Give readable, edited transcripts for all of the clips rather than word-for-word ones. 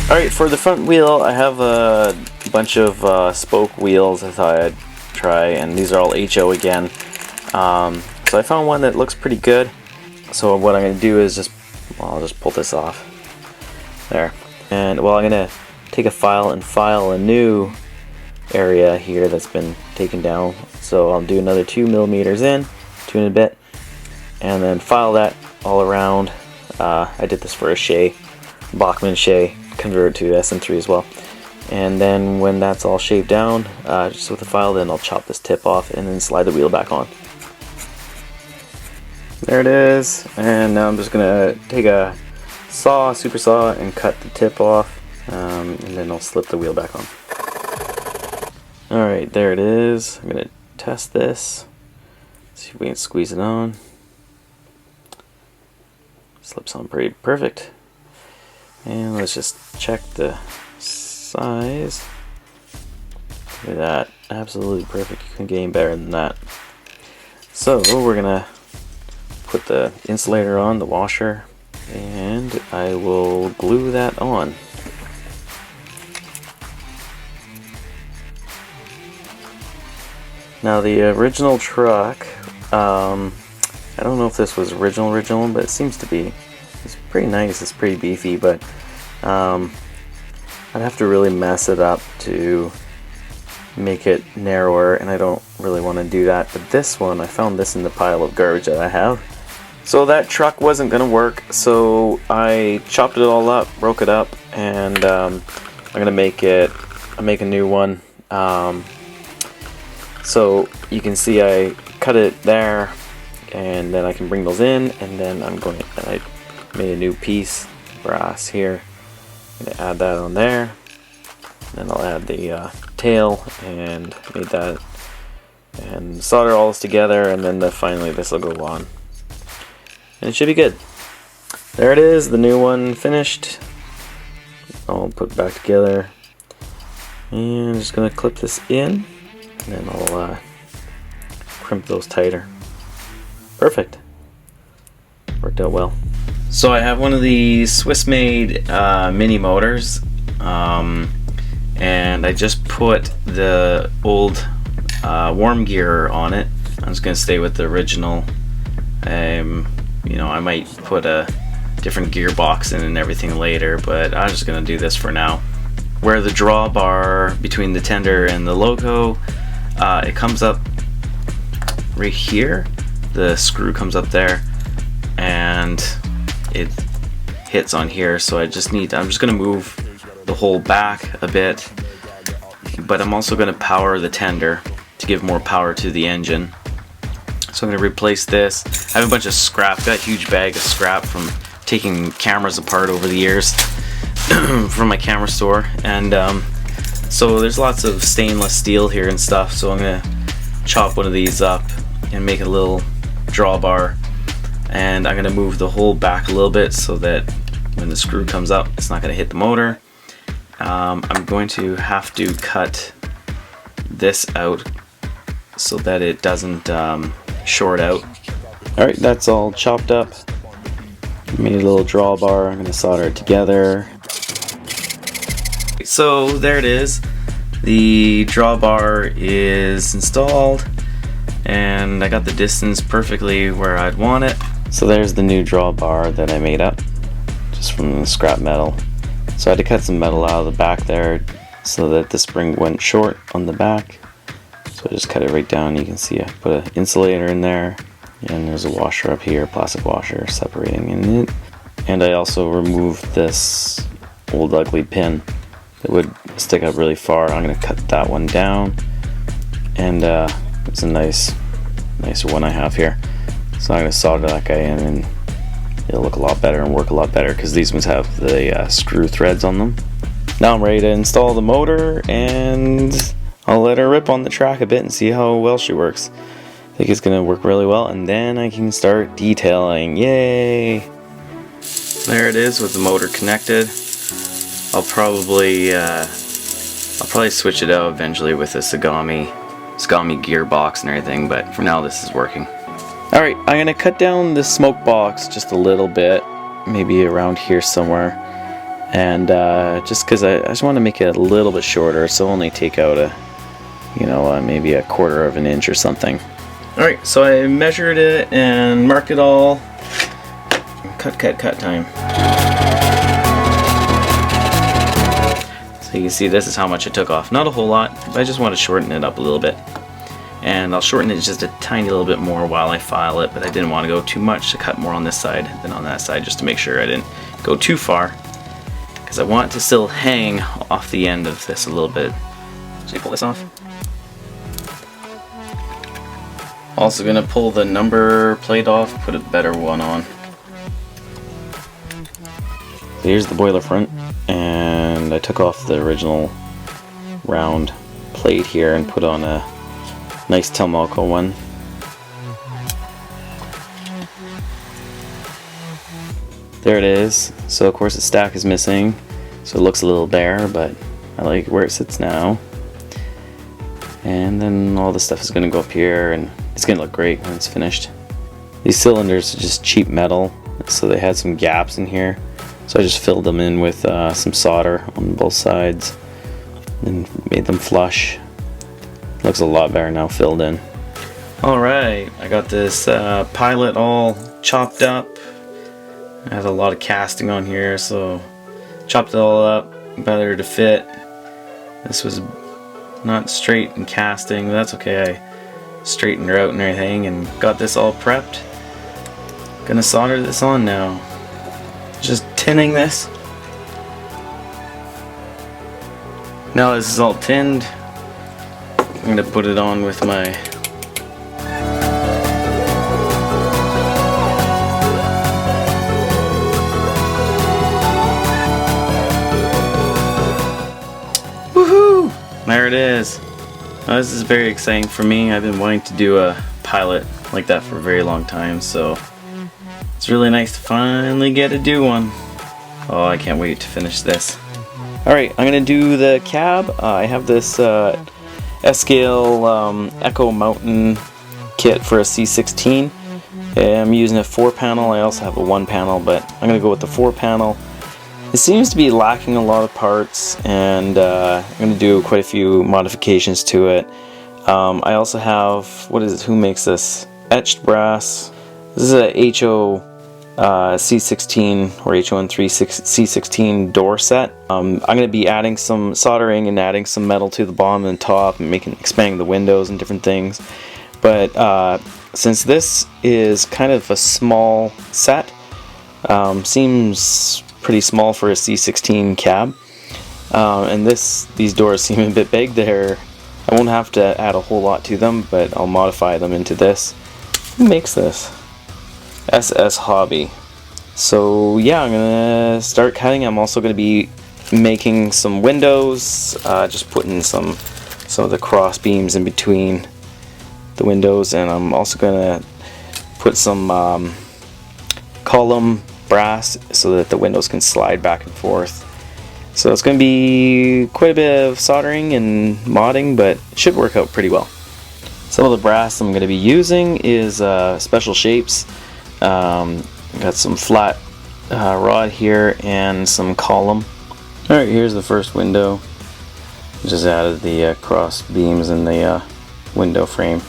Alright, for the front wheel, I have a bunch of spoke wheels I thought I'd try, and these are all HO again. So I found one that looks pretty good. So what I'm going to do is I'll just pull this off. There. And well, I'm going to take a file and file a new area here that's been taken down. So I'll do another 2mm in, 2 and a bit, and then file that all around. I did this for a Shay, Bachmann Shay, convert it to Sn3 as well. And then when that's all shaved down, just with the file, then I'll chop this tip off and then slide the wheel back on. There it is, and now I'm just gonna take a super saw, and cut the tip off, and then I'll slip the wheel back on. Alright, there it is. I'm gonna test this, see if we can squeeze it on. Slips on pretty perfect. And let's just check the size. Look at that, absolutely perfect. You couldn't get any better than that. So we're gonna put the insulator on, the washer, and I will glue that on. Now the original truck, I don't know if this was original, but it seems to be. It's pretty nice, it's pretty beefy, but I'd have to really mess it up to make it narrower, and I don't really want to do that. But this one, I found this in the pile of garbage that I have. So that truck wasn't going to work, so I chopped it all up, broke it up, and I'm going to make a new one. So you can see I cut it there, and then I can bring those in, and then I made a new piece, brass here. I'm going to add that on there. Then I'll add the tail, and made that, and solder all this together, and then finally this will go on. And it should be good. There it is, the new one finished. I'll put it back together. And I'm just going to clip this in, and then I'll crimp those tighter. Perfect. Worked out well. So I have one of the Swiss-made mini motors, and I just put the old worm gear on it. I'm just going to stay with the original. You know, I might put a different gearbox in and everything later, but I'm just going to do this for now. Where the drawbar between the tender and the logo, it comes up right here. The screw comes up there, and it hits on here. So I'm just going to move the whole back a bit, but I'm also going to power the tender to give more power to the engine. So I'm going to replace this. I have a bunch of scrap, got a huge bag of scrap from taking cameras apart over the years from my camera store, and so there's lots of stainless steel here and stuff, so I'm going to chop one of these up and make a little drawbar, and I'm going to move the whole back a little bit so that when the screw comes up it's not going to hit the motor. I'm going to have to cut this out so that it doesn't short out. Alright, that's all chopped up. Made a little drawbar. I'm going to solder it together. So there it is. The drawbar is installed, and I got the distance perfectly where I'd want it. So there's the new drawbar that I made up just from the scrap metal. So I had to cut some metal out of the back there so that the spring went short on the back. So I just cut it right down. You can see I put an insulator in there, and there's a washer up here, plastic washer separating in it. And I also removed this old ugly pin that would stick up really far. I'm going to cut that one down, and it's a nicer one I have here. So I'm going to solder that guy in, and it'll look a lot better and work a lot better because these ones have the screw threads on them. Now I'm ready to install the motor, and I'll let her rip on the track a bit and see how well she works. I think it's going to work really well, and then I can start detailing. Yay! There it is with the motor connected. I'll probably switch it out eventually with a Sagami gearbox and everything, but for now this is working. Alright, I'm going to cut down the smoke box just a little bit, maybe around here somewhere, and just because I just want to make it a little bit shorter, so only take out maybe a quarter of an inch or something. Alright, so I measured it and marked it all. Cut time. So you can see this is how much it took off. Not a whole lot, but I just want to shorten it up a little bit. And I'll shorten it just a tiny little bit more while I file it, but I didn't want to go too much, to cut more on this side than on that side, just to make sure I didn't go too far, because I want it to still hang off the end of this a little bit. Should I pull this off? Also going to pull the number plate off, put a better one on. So here's the boiler front, and I took off the original round plate here and put on a nice Telmalco one. There it is. So of course the stack is missing, so it looks a little bare, but I like where it sits now. And then all the stuff is going to go up here, and it's going to look great when it's finished. These cylinders are just cheap metal, so they had some gaps in here, so I just filled them in with some solder on both sides and made them flush. Looks a lot better now filled in. Alright, I got this pilot all chopped up. I have a lot of casting on here, so chopped it all up, better to fit. This was not straight in casting, but that's okay. I straightened her out and everything and got this all prepped. Gonna solder this on now. Just tinning this. Now this is all tinned, I'm going to put it on with my woohoo! There it is. Now, this is very exciting for me. I've been wanting to do a pilot like that for a very long time, so it's really nice to finally get to do one. Oh, I can't wait to finish this. Alright, I'm going to do the cab. I have this S-Scale Echo Mountain kit for a C16. I'm using a 4-panel. I also have a 1-panel, but I'm going to go with the 4-panel. It seems to be lacking a lot of parts, and I'm going to do quite a few modifications to it. I also have, who makes this? Etched brass. This is a HO C16 or HO3 C16 door set. I'm going to be adding some soldering and adding some metal to the bottom and top and expanding the windows and different things. But since this is kind of a small set, seems pretty small for a C16 cab, and these doors seem a bit big. I won't have to add a whole lot to them, but I'll modify them into this. Who makes this? SS Hobby. So yeah, I'm gonna start cutting. I'm also gonna be making some windows, just putting some of the cross beams in between the windows, and I'm also gonna put some column brass so that the windows can slide back and forth. So it's going to be quite a bit of soldering and modding, but it should work out pretty well. Some of the brass I'm going to be using is special shapes. Got some flat rod here and some column. Alright, here's the first window. Just added the cross beams in the window frame.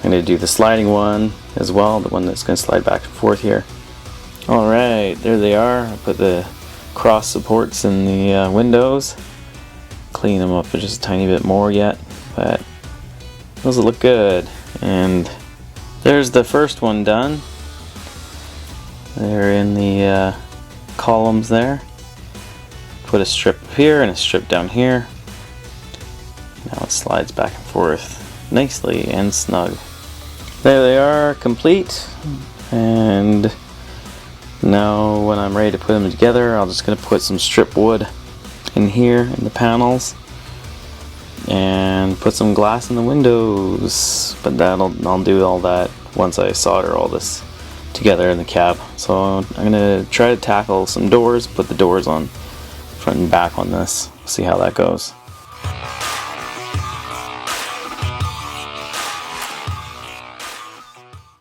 I'm going to do the sliding one as well, the one that's going to slide back and forth here. Alright, there they are. I put the cross supports in the windows. Clean them up just a tiny bit more yet, but those will look good. And there's the first one done. They're in the columns there. Put a strip here and a strip down here. Now it slides back and forth nicely and snug. There they are, complete. And now when I'm ready to put them together, I'm just going to put some strip wood in here in the panels and put some glass in the windows. But I'll do all that once I solder all this together in the cab. So I'm going to try to tackle some doors, put the doors on front and back on this, see how that goes.